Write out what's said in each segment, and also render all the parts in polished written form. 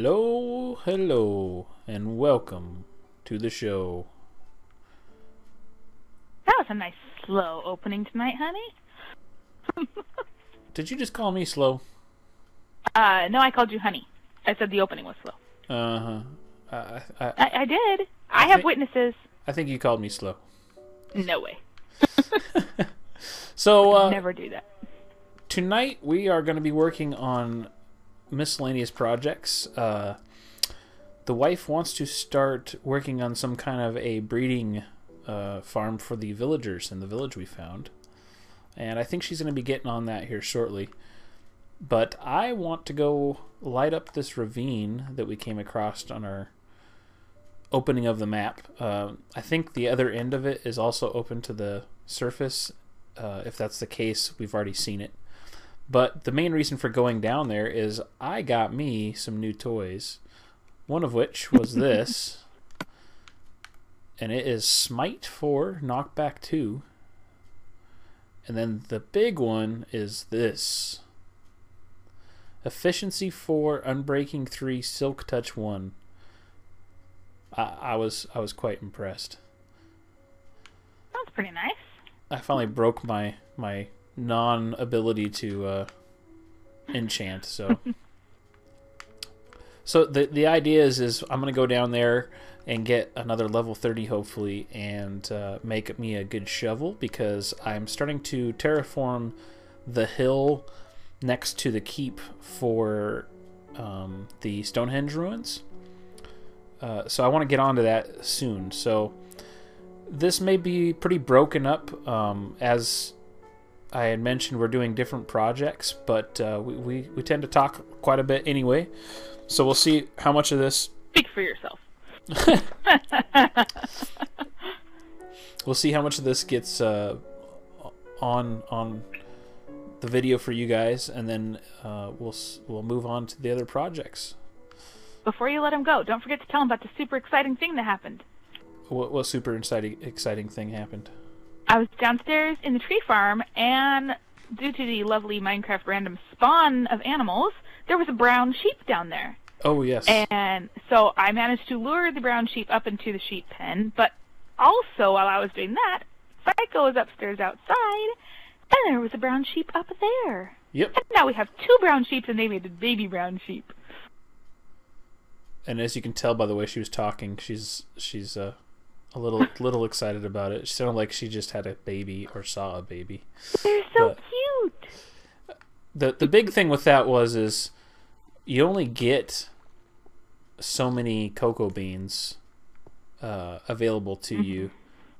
Hello, hello, and welcome to the show. That was a nice slow opening tonight, honey. Did you just call me slow? No, I called you honey. I said the opening was slow. Uh-huh. I did. I have witnesses. I think you called me slow. No way. So, Never do that. tonight we are going to be working on miscellaneous projects. The wife wants to start working on some kind of a breeding farm for the villagers in the village we found. And I think she's going to be getting on that here shortly. But I want to go light up this ravine that we came across on our opening of the map. I think the other end of it is also open to the surface. If that's the case, we've already seen it. But the main reason for going down there is I got me some new toys. One of which was this. And it is Smite 4, Knockback 2. And then the big one is this. Efficiency 4, Unbreaking 3, Silk Touch 1. I was quite impressed. Sounds pretty nice. I finally broke my non-ability to enchant, so... So the idea is I'm going to go down there and get another level 30 hopefully and make me a good shovel, because I'm starting to terraform the hill next to the keep for the Stonehenge ruins. So I want to get onto that soon. So this may be pretty broken up. As I had mentioned, we're doing different projects, but we tend to talk quite a bit anyway. So we'll see how much of this... Speak for yourself. We'll see how much of this gets on the video for you guys, and then we'll move on to the other projects. Before you let him go, don't forget to tell him about the super exciting thing that happened. What super exciting thing happened? I was downstairs in the tree farm, and due to the lovely Minecraft random spawn of animals, there was a brown sheep down there. Oh, yes. And so I managed to lure the brown sheep up into the sheep pen, but also while I was doing that, Psycho was upstairs outside, and there was a brown sheep up there. Yep. And now we have two brown sheep, and they made a baby brown sheep. And as you can tell by the way she was talking, she's a little excited about it. She sounded like she just had a baby or saw a baby. They're so cute. The big thing with that is you only get so many cocoa beans available to you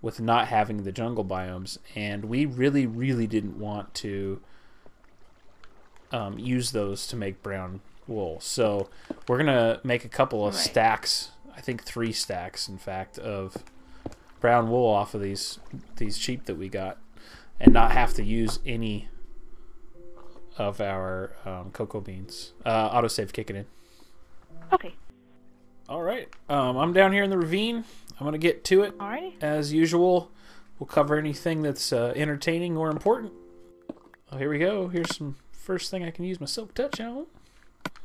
with not having the jungle biomes, and we really didn't want to use those to make brown wool. So we're gonna make a couple of stacks, I think 3 stacks in fact, of brown wool off of these sheep that we got, and not have to use any of our cocoa beans. Autosave kicking in. Okay. Alright, I'm down here in the ravine. I'm gonna get to it. Alrighty. As usual, we'll cover anything that's entertaining or important. Oh, here we go. Here's some first thing I can use my Silk Touch on.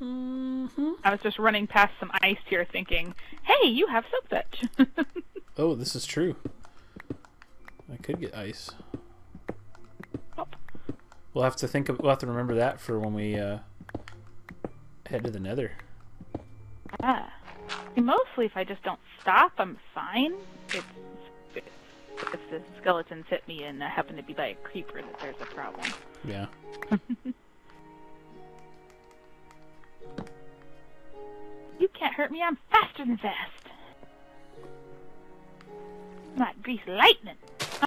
I was just running past some ice here thinking, hey, you have Silk Touch. Oh, this is true. I could get ice. Oh. We'll have to remember that for when we head to the Nether. Ah. Mostly if I just don't stop, I'm fine. It's if the skeletons hit me and I happen to be by a creeper that there's a problem. Yeah. You can't hurt me, I'm faster than fast. I'm like grease lightning.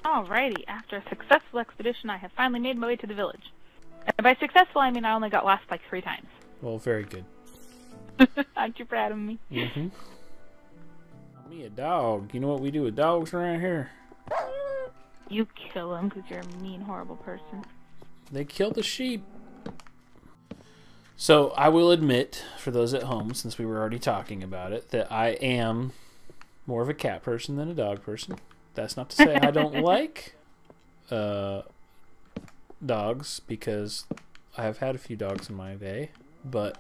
Alrighty, after a successful expedition, I have finally made my way to the village. And by successful, I mean I only got lost like 3 times. Well, very good. Aren't you proud of me? Mm-hmm. Me a dog. You know what we do with dogs around here? You kill them because you're a mean, horrible person. They kill the sheep. So I will admit, for those at home, since we were already talking about it, that I am more of a cat person than a dog person. That's not to say I don't like dogs, because I have had a few dogs in my day, but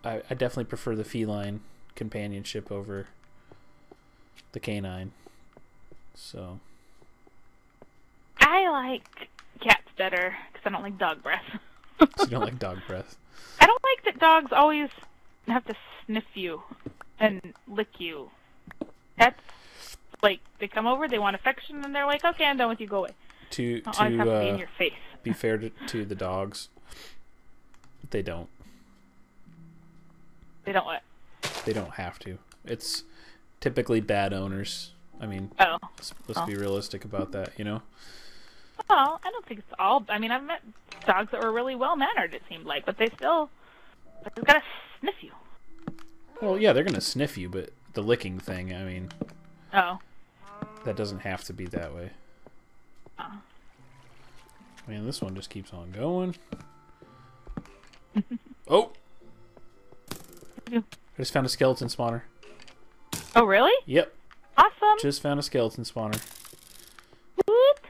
I definitely prefer the feline companionship over the canine. So I like cats better because I don't like dog breath. so you don't like dog breath. I don't like that dogs always have to sniff you and lick you. That's like they come over, they want affection, and they're like, "Okay, I'm done with you. Go away." To I always have to be in your face. be fair to the dogs, they don't. They don't what? They don't have to. It's typically bad owners. I mean, Oh. let's be realistic about that, you know? Well, I don't think it's all. I mean, I've met dogs that were really well mannered. It seemed like, but they've gotta sniff you. Well, yeah, they're gonna sniff you, but the licking thing, I mean, Oh. that doesn't have to be that way. Oh. Man, this one just keeps on going. Oh! I just found a skeleton spawner. Oh, really? Yep, Awesome. just found a skeleton spawner. Whoop.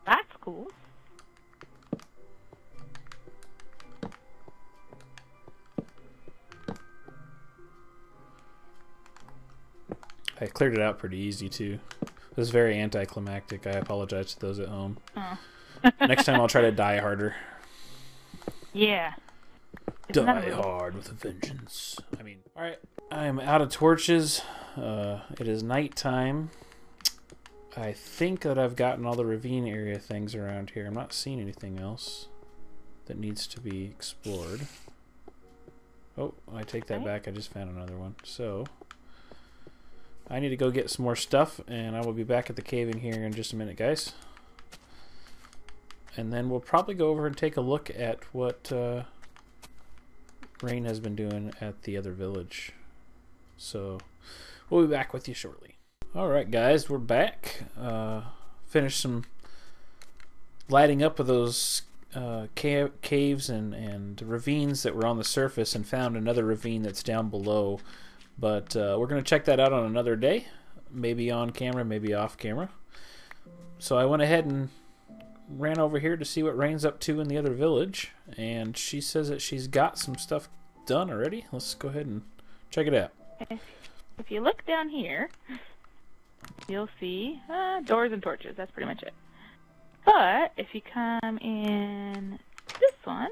That's cool. I cleared it out pretty easy, too. It was very anticlimactic. I apologize to those at home. Oh. Next time I'll try to die harder. Yeah. Isn't that Die a movie? hard with a vengeance. I mean, alright. I'm out of torches. It is nighttime. I think that I've gotten all the ravine area things around here. I'm not seeing anything else that needs to be explored. Oh, I take that back. I just found another one. So, I need to go get some more stuff, and I will be back at the cave in here in just a minute, guys. And then we'll probably go over and take a look at what Rain has been doing at the other village. So, we'll be back with you shortly. Alright guys, we're back. Finished some lighting up of those caves and ravines that were on the surface, and found another ravine that's down below. But we're going to check that out on another day. Maybe on camera, maybe off camera. So I went ahead and ran over here to see what Rain's up to in the other village. And she says that she's got some stuff done already. Let's go ahead and check it out. If you look down here, you'll see doors and torches. That's pretty much it. But if you come in this one,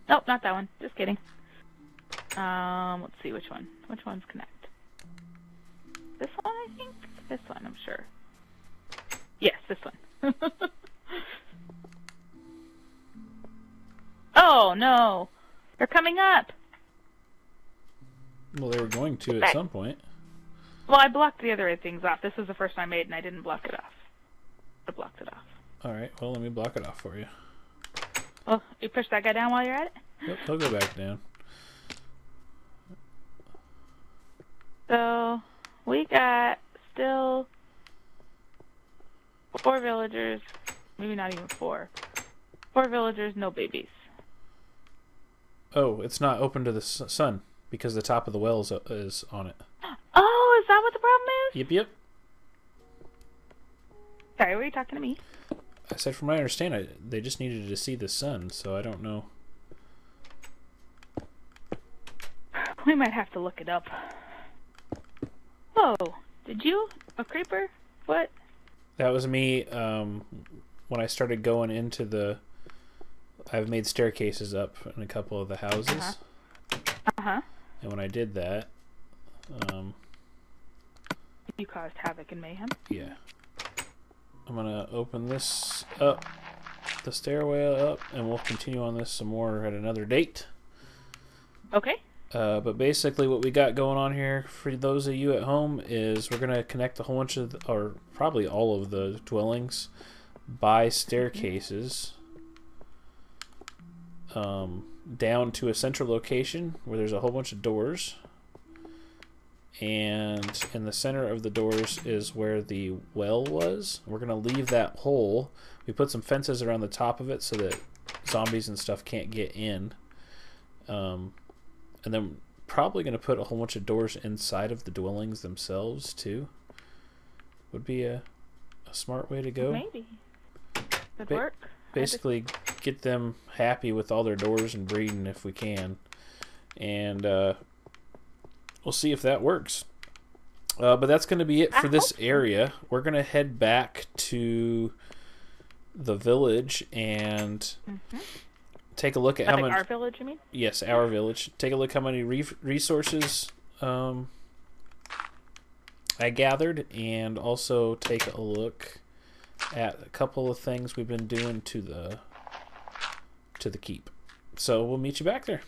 nope, not that one. Just kidding. Let's see which one. Which ones connect? This one, I think. This one, I'm sure. Yes, this one. Oh no, they're coming up. Well, they were going to at some point. Well, I blocked the other things off. This was the first I made, and I didn't block it off. I blocked it off. Alright, well, let me block it off for you. Well, you push that guy down while you're at it? Yep, he'll go back down. So, we got still 4 villagers. Maybe not even 4. 4 villagers, no babies. Oh, it's not open to the sun because the top of the well is on it. Oh, is that what the problem is? Yep, yep. Sorry, were you talking to me? I said from what I understand, they just needed to see the sun, so I don't know. We might have to look it up. Whoa, did you? A creeper? What? That was me when I started going into the... I've made staircases up in a couple of the houses. Uh-huh. And when I did that... You caused havoc and mayhem? Yeah. I'm going to open this up, the stairway up, and we'll continue on this some more at another date. Okay. But basically what we got going on here for those of you at home is we're going to connect a whole bunch of, or probably all of the dwellings by staircases down to a central location where there's a whole bunch of doors. And in the center of the doors is where the well was. We're going to leave that hole. We put some fences around the top of it so that zombies and stuff can't get in. And then probably going to put a whole bunch of doors inside of the dwellings themselves too. Would be a a smart way to go. Maybe. Could work. Basically, get them happy with all their doors and breeding if we can. And we'll see if that works. But that's going to be it for this area. We're going to head back to the village and take a look at how much... Our village, you mean? Yes, our village. Take a look how many resources I gathered, and also take a look at a couple of things we've been doing to the keep. So we'll meet you back there.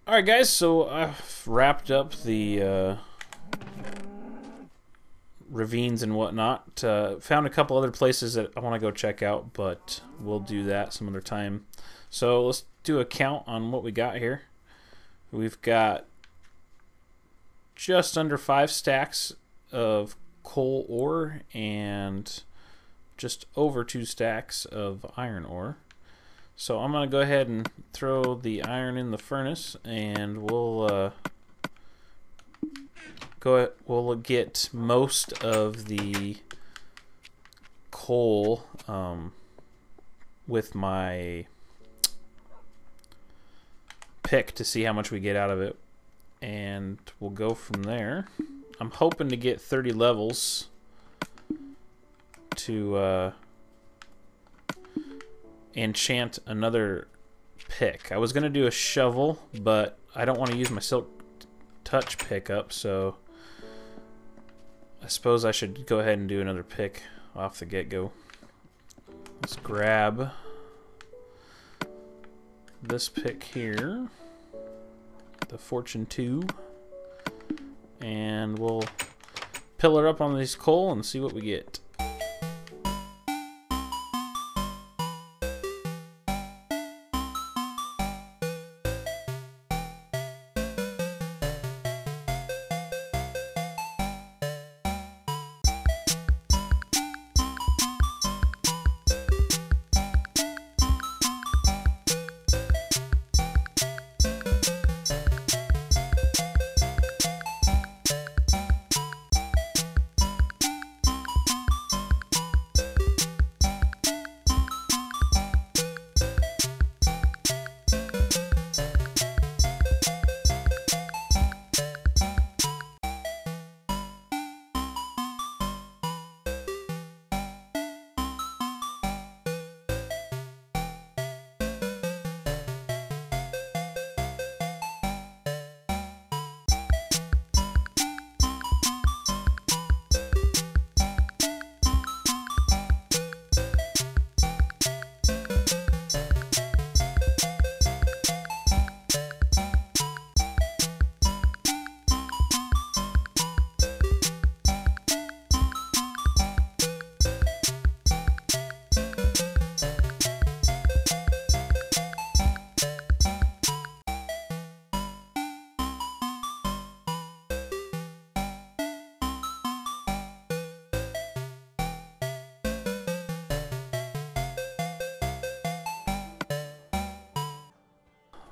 Alright guys, so I've wrapped up the ravines and whatnot. Found a couple other places that I want to go check out, but we'll do that some other time. So let's do a count on what we got here. We've got just under 5 stacks of coal ore and just over 2 stacks of iron ore. So I'm going to go ahead and throw the iron in the furnace, and we'll get most of the coal with my pick to see how much we get out of it, and we'll go from there. I'm hoping to get 30 levels to enchant another pick. I was going to do a shovel, but I don't want to use my silk touch pickup, so I suppose I should go ahead and do another pick off the get-go. Let's grab this pick here, the Fortune 2, and we'll pillar up on this coal and see what we get.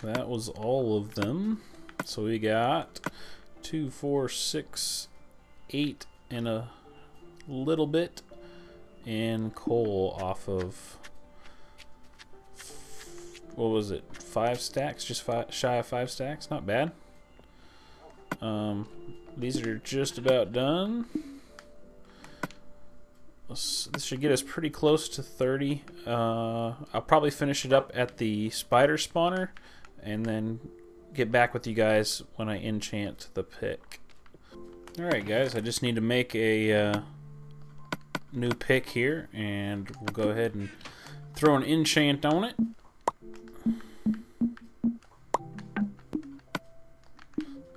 That was all of them. So we got 2, 4, 6, 8 and a little bit in coal off of, what was it, 5 stacks? Just shy of 5 stacks. Not bad. These are just about done. This should get us pretty close to 30. I'll probably finish it up at the spider spawner and then get back with you guys when I enchant the pick. Alright guys, I just need to make a new pick here, and we'll go ahead and throw an enchant on it.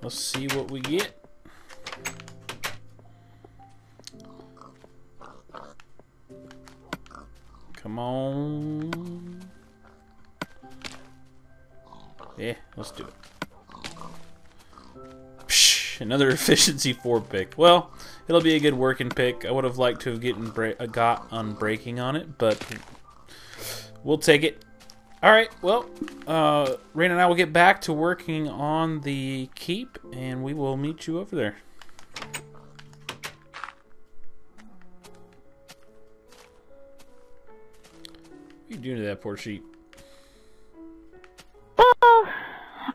Let's see what we get. Come on. Yeah, let's do it. Psh, another efficiency 4 pick. Well, it'll be a good working pick. I would have liked to have got unbreaking on it, but we'll take it. Alright, well, Rain and I will get back to working on the keep, and we will meet you over there. are you doing to that poor sheep? Well,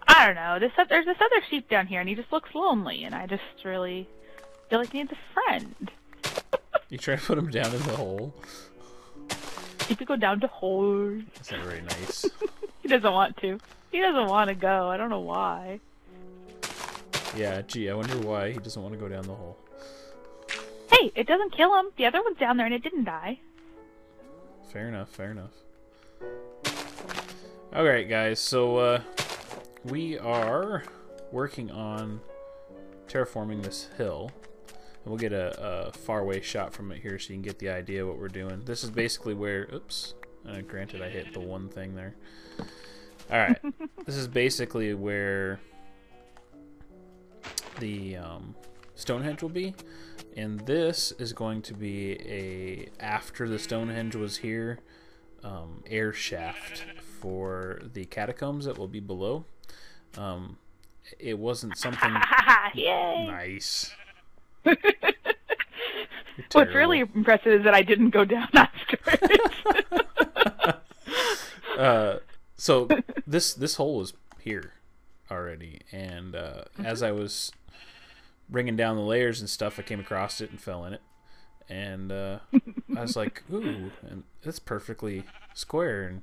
I don't know. There's this other sheep down here, and he just looks lonely, and I just really feel like he needs a friend. You try to put him down in the hole? He could go down to holes. That's not very nice. He doesn't want to. He doesn't want to go. I don't know why. Yeah, gee, I wonder why he doesn't want to go down the hole. Hey, it doesn't kill him. The other one's down there, and it didn't die. Fair enough, fair enough. Alright, guys, so, we are working on terraforming this hill. And we'll get a far-away shot from it here so you can get the idea of what we're doing. This is basically where... Oops. Granted, I hit the one thing there. Alright. This is basically where the Stonehenge will be. And this is going to be after the Stonehenge was here, air shaft for the catacombs that will be below. It wasn't something... Yay! Nice. What's really impressive is that I didn't go down after it. So this hole is here already, and as I was bringing down the layers and stuff, I came across it and fell in it, and I was like, ooh, and it's perfectly square. And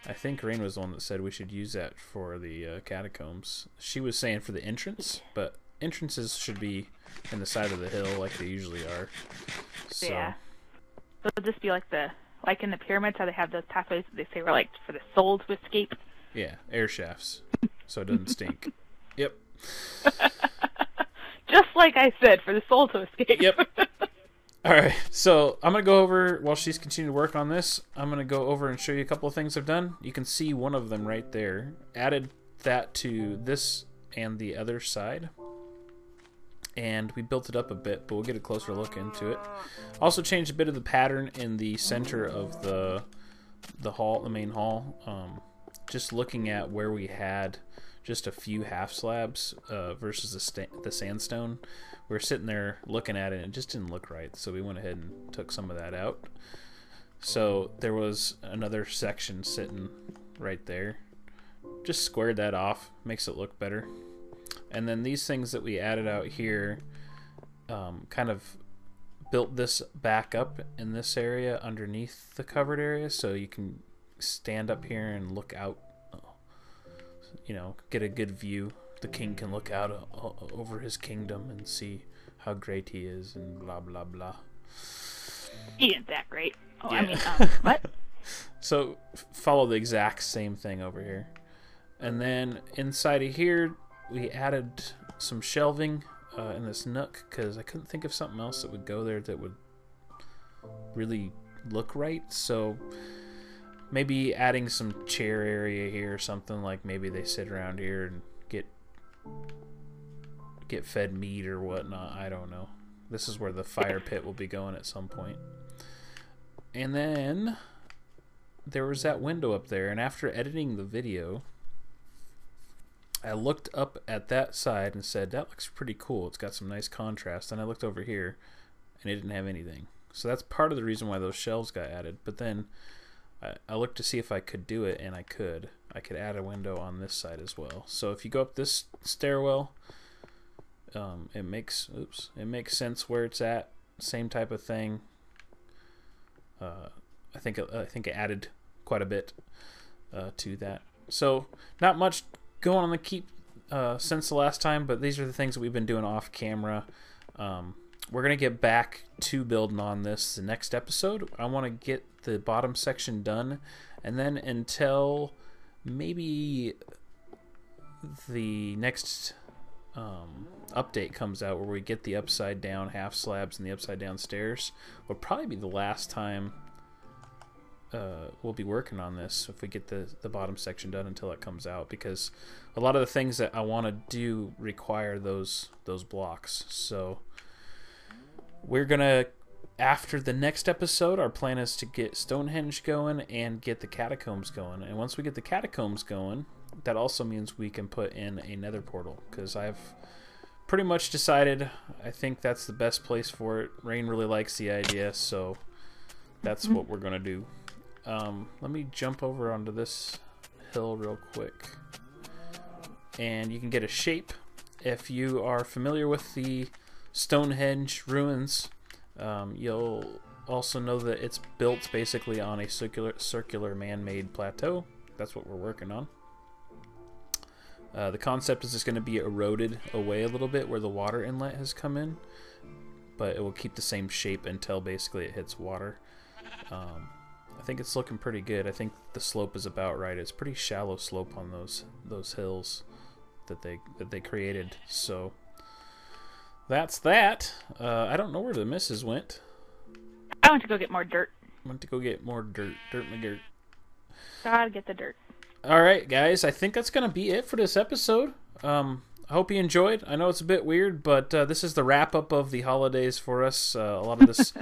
I think Rain was the one that said we should use that for the catacombs. She was saying for the entrance, but entrances should be in the side of the hill like they usually are. So. Yeah. So it'll just be like in the pyramids, how they have those pathways that they say were like for the soul to escape. Yeah, air shafts, so it doesn't stink. Yep. Just like I said, for the soul to escape. Yep. All right, so I'm going to go over, while she's continuing to work on this, I'm going to go over and show you a couple of things I've done. You can see one of them right there. Added that to this and the other side. And we built it up a bit, but we'll get a closer look into it. Also changed a bit of the pattern in the center of the hall, the main hall. Just looking at where we had just a few half slabs versus the sandstone. We were sitting there looking at it and it just didn't look right, so we went ahead and took some of that out. So there was another section sitting right there. Just squared that off, makes it look better. And then these things that we added out here kind of built this back up in this area underneath the covered area, so you can stand up here and look out, you know, get a good view. The king can look out over his kingdom and see how great he is and blah blah blah. He ain't that great. Oh, Yeah. I mean, what? So follow the exact same thing over here. And then inside of here we added some shelving in this nook because I couldn't think of something else that would go there that would really look right. So maybe adding some chair area here or something, like maybe they sit around here and get fed meat or whatnot. I don't know. This is where the fire pit will be going at some point. And then there was that window up there, and after editing the video I looked up at that side and said, that looks pretty cool. It's got some nice contrast. And I looked over here and it didn't have anything. So that's part of the reason why those shelves got added. But then I looked to see if I could do it, and I could. I could add a window on this side as well. So if you go up this stairwell, it makes sense where it's at. Same type of thing. I think it added quite a bit to that. So not much going on the keep since the last time, but these are the things that we've been doing off camera. We're gonna get back to building on this the next episode. I want to get the bottom section done, and then until maybe the next update comes out where we get the upside down half slabs and the upside down stairs, will probably be the last time we'll be working on this if we get the bottom section done until it comes out, because a lot of the things that I want to do require those blocks. So we're gonna, after the next episode, our plan is to get Stonehenge going and get the catacombs going. And once we get the catacombs going, that also means we can put in a nether portal, because I've pretty much decided I think that's the best place for it. Rain really likes the idea, so that's what we're gonna do. Let me jump over onto this hill real quick. And you can get a shape. If you are familiar with the Stonehenge ruins, you'll also know that it's built basically on a circular man-made plateau. That's what we're working on. The concept is just going to be eroded away a little bit where the water inlet has come in, but it will keep the same shape until basically it hits water. I think it's looking pretty good. I think the slope is about right. It's pretty shallow slope on those hills that they created. So that's that. I don't know where the missus went. I went to go get more dirt. Went to go get more dirt. Dirt McGirt. Gotta get the dirt. Alright, guys. I think that's going to be it for this episode. I hope you enjoyed. I know it's a bit weird, but this is the wrap-up of the holidays for us. A lot of this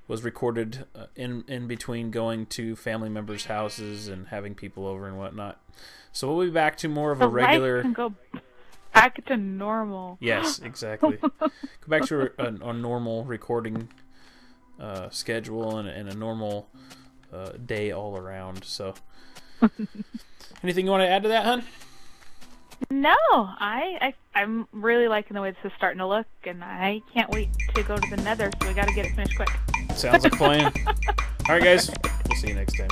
was recorded in between going to family members' houses and having people over and whatnot. So we'll be back to more of a regular... Life can go back to normal. Yes, exactly. Go back to a normal recording schedule and a normal day all around. So, anything you want to add to that, hun? No, I'm really liking the way this is starting to look, and I can't wait to go to the Nether. So we got to get it finished quick. Sounds like a plan. All right, guys. We'll see you next time.